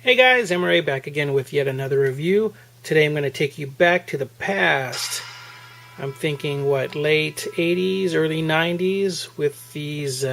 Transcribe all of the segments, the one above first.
Hey guys, MRA back again with yet another review. Today I'm going to take you back to the past. I'm thinking, late 80s, early 90s with these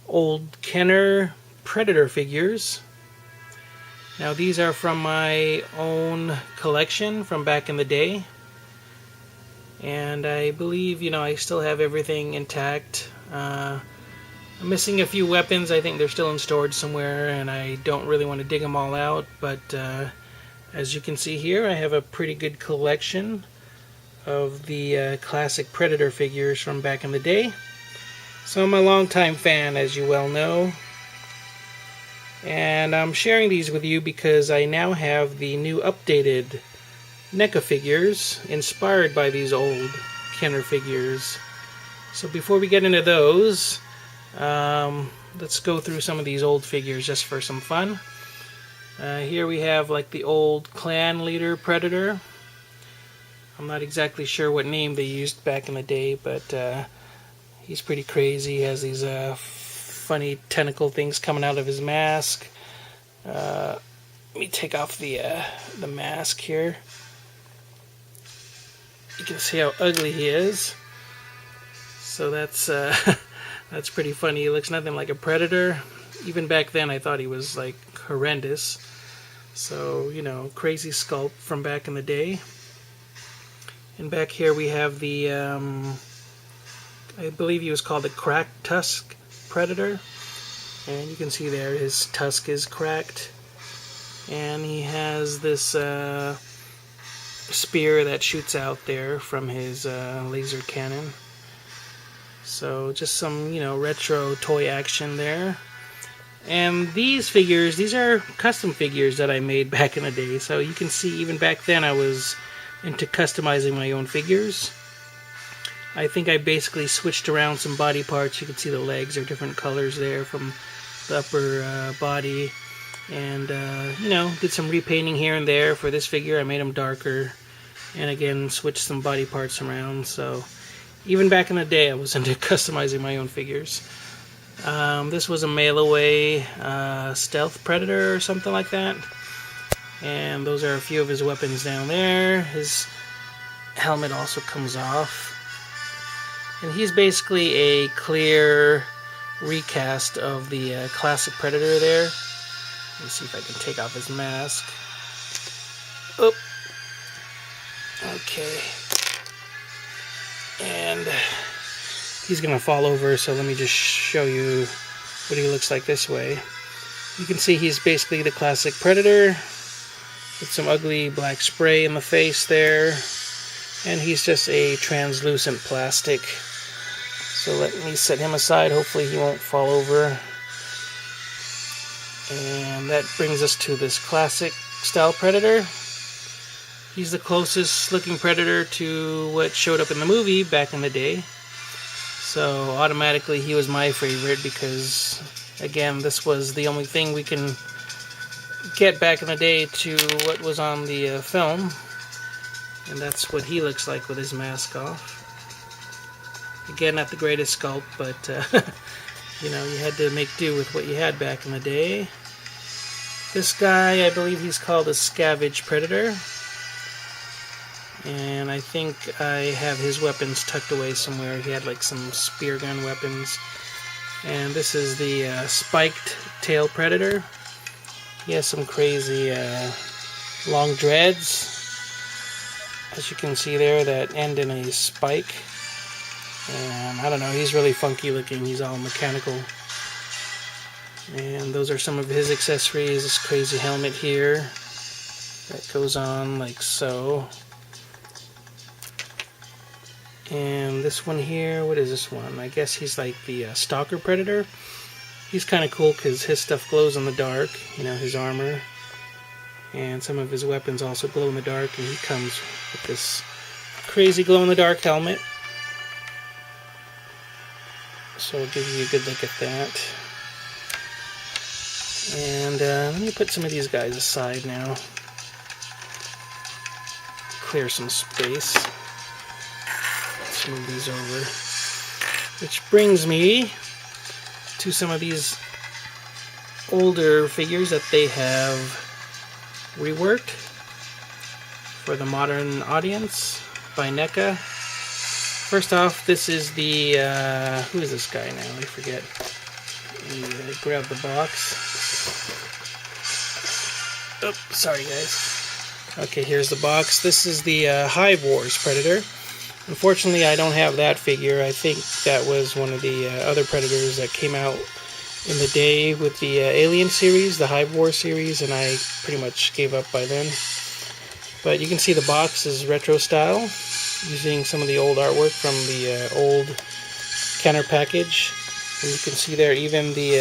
old Kenner Predator figures. Now these are from my own collection from back in the day. And I believe, I still have everything intact. I'm missing a few weapons. I think they're still in storage somewhere, and I don't really want to dig them all out. But as you can see here, I have a pretty good collection of the classic Predator figures from back in the day. So I'm a longtime fan, as you well know. And I'm sharing these with you because I now have the new updated Neca figures inspired by these old Kenner figures. So before we get into those, let's go through some of these old figures just for some fun. Here we have the old clan leader Predator. I'm not exactly sure what name they used back in the day, but he's pretty crazy. He has these funny tentacle things coming out of his mask. Let me take off the mask here. You can see how ugly he is. So that's that's pretty funny. He looks nothing like a predator. Even back then I thought he was horrendous. So, crazy sculpt from back in the day. And back here we have the, I believe he was called the cracked Tusk Predator. And you can see there his tusk is cracked. And he has this spear that shoots out there from his laser cannon. So just some, retro toy action there. And these figures, these are custom figures that I made back in the day. So you can see even back then I was into customizing my own figures. I think I basically switched around some body parts. You can see the legs are different colors there from the upper body. And, did some repainting here and there for this figure. I made them darker. And again, switched some body parts around. So even back in the day, I was into customizing my own figures. This was a mail-away stealth predator or something like that. And those are a few of his weapons down there. His helmet also comes off. And he's basically a clear recast of the classic Predator there. Let me see if I can take off his mask. Oh. Okay. And he's going to fall over, so let me just show you what he looks like this way. You can see he's basically the classic Predator with some ugly black spray in the face there. And he's just a translucent plastic. So let me set him aside. Hopefully he won't fall over. And that brings us to this classic style Predator. He's the closest looking Predator to what showed up in the movie back in the day. So automatically he was my favorite because, again, this was the only thing we can get back in the day to what was on the film. And that's what he looks like with his mask off. Again, not the greatest sculpt, but you had to make do with what you had back in the day. This guy, I believe he's called a Scavenger Predator. And I think I have his weapons tucked away somewhere. He had some spear gun weapons. And this is the spiked tail Predator. He has some crazy long dreads, as you can see there, that end in a spike. And I don't know, he's really funky looking. He's all mechanical. And those are some of his accessories. This crazy helmet here that goes on like so. And this one here, what is this one? I guess he's like the Stalker Predator. He's kind of cool because his stuff glows in the dark, his armor. And some of his weapons also glow in the dark, and he comes with this crazy glow-in-the-dark helmet. So I'll give you a good look at that. And let me put some of these guys aside now. Clear some space. Let's move these over. Which brings me to some of these older figures that they have reworked for the modern audience by Neca. First off, this is the, who is this guy now? I forget. Grab the box. Oh, sorry guys. Okay, here's the box. This is the Hive Wars Predator. Unfortunately, I don't have that figure. I think that was one of the other Predators that came out in the day with the Alien series, the Hive Wars series, and I pretty much gave up by then. But you can see the box is retro style, using some of the old artwork from the old Kenner package. And you can see there even the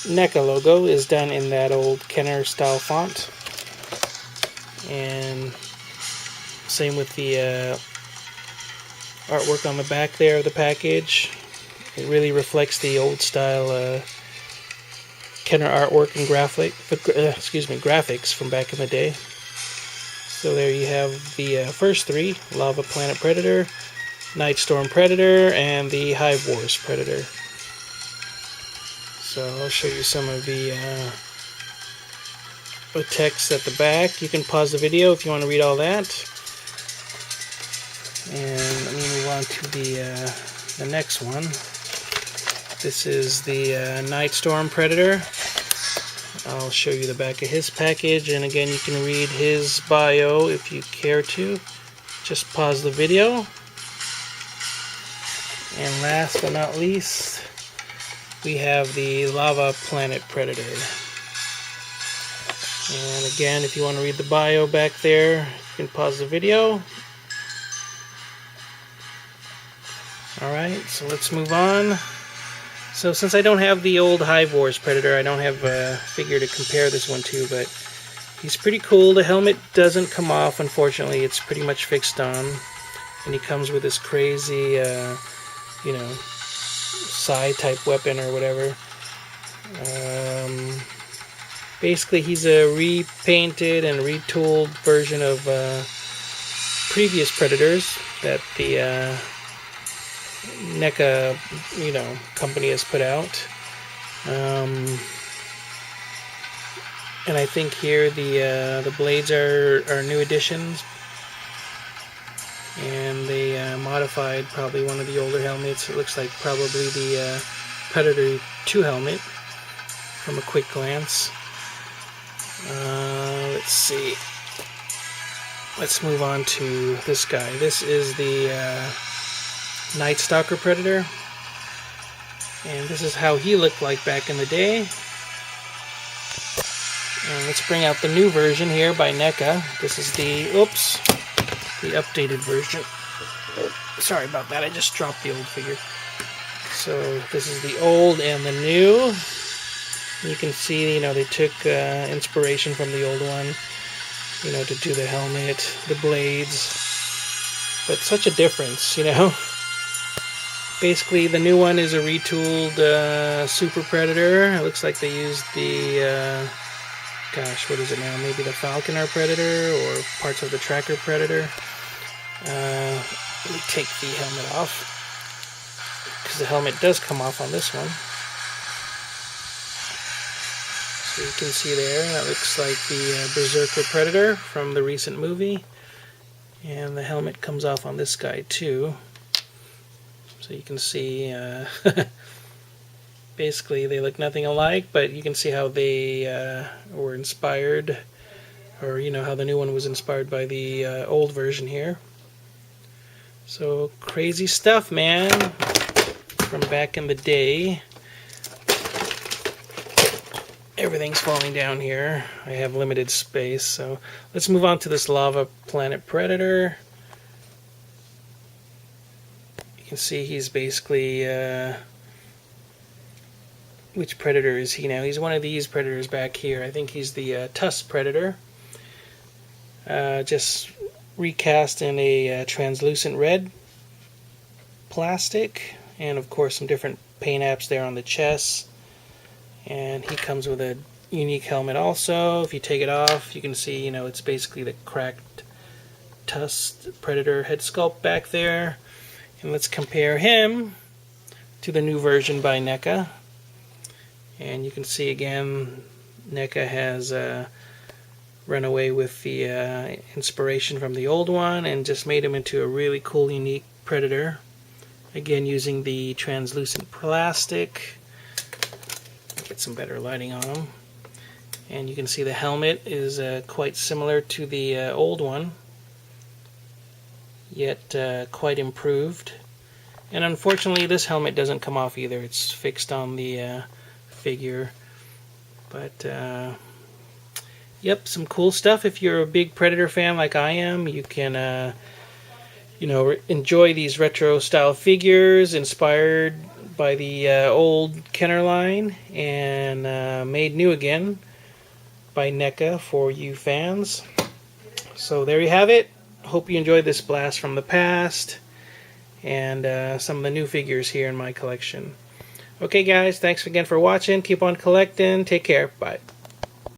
NECA logo is done in that old Kenner style font. And same with the artwork on the back there of the package. It really reflects the old style Kenner artwork and graphics from back in the day. So there you have the first three: Lava Planet Predator, NIghtstorm Predator, and the Hive Wars Predator. So I'll show you some of the text at the back. You can pause the video if you want to read all that. And let me move on to the next one. This is the NIghtstorm Predator. I'll show you the back of his package, and again you can read his bio if you care to. Just pause the video. And last but not least, we have the Lava Planet Predator. And again, if you want to read the bio back there, you can pause the video. Alright, so let's move on. So since I don't have the old Hive Wars Predator, I don't have a figure to compare this one to, but he's pretty cool. The helmet doesn't come off, unfortunately. It's pretty much fixed on. And he comes with this crazy, you know, Psi-type weapon or whatever. Basically, he's a repainted and retooled version of previous Predators that the NECA, you know, company has put out. And I think here the blades are new additions, and they modified probably one of the older helmets. It looks like probably the Predator 2 helmet from a quick glance. Let's see. Let's move on to this guy. This is the Night Stalker Predator, and this is how he looked like back in the day. And let's bring out the new version here by NECA. This is the the updated version. Sorry about that, I just dropped the old figure. So this is the old and the new. You can see, you know, they took inspiration from the old one, you know, to do the helmet, the blades, but such a difference, you know. Basically, the new one is a retooled Super Predator. It looks like they used the, gosh, what is it now? Maybe the Falconer Predator or parts of the Tracker Predator. Let me take the helmet off, because the helmet does come off on this one. So you can see there, that looks like the Berserker Predator from the recent movie. And the helmet comes off on this guy too. So you can see, basically they look nothing alike, but you can see how they were inspired, or you know, how the new one was inspired by the old version here. So crazy stuff, man, from back in the day. Everything's falling down here. I have limited space, so let's move on to this Lava Planet Predator. You can see he's basically, which Predator is he now? He's one of these Predators back here. I think he's the Tusk Predator. Just recast in a translucent red plastic, and of course some different paint apps there on the chest. And he comes with a unique helmet also. If you take it off, you can see, you know, it's basically the cracked Tusk Predator head sculpt back there. And let's compare him to the new version by NECA. And you can see again, Neca has run away with the inspiration from the old one and just made him into a really cool, unique predator. Again, using the translucent plastic. Get some better lighting on him. And you can see the helmet is quite similar to the old one, yet quite improved. And unfortunately, this helmet doesn't come off either. It's fixed on the figure. But yep, some cool stuff. If you're a big Predator fan like I am, you can enjoy these retro style figures inspired by the old Kenner line and made new again by Neca for you fans. So there you have it. Hope you enjoyed this blast from the past and some of the new figures here in my collection. Okay guys, thanks again for watching. Keep on collecting. Take care. Bye.